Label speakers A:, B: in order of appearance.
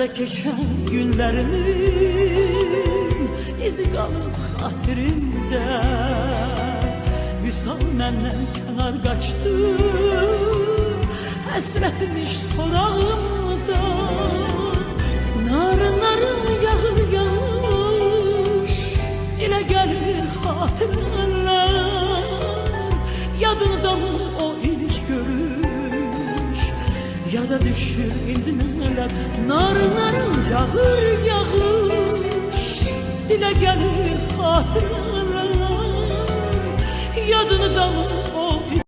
A: Sende geçen günlerimin izi qalıb xatirimdə. Vüsal məndən kənar qaçdı, həsrətmiş sorağımda. Narın narın yağır yağış, elə gəlir xatirələr. Yadında mı o ilk görüş, ya da düşür indi nələr. Narın narın yağır yağış, dilə gəlir xatirələr. Yadında mı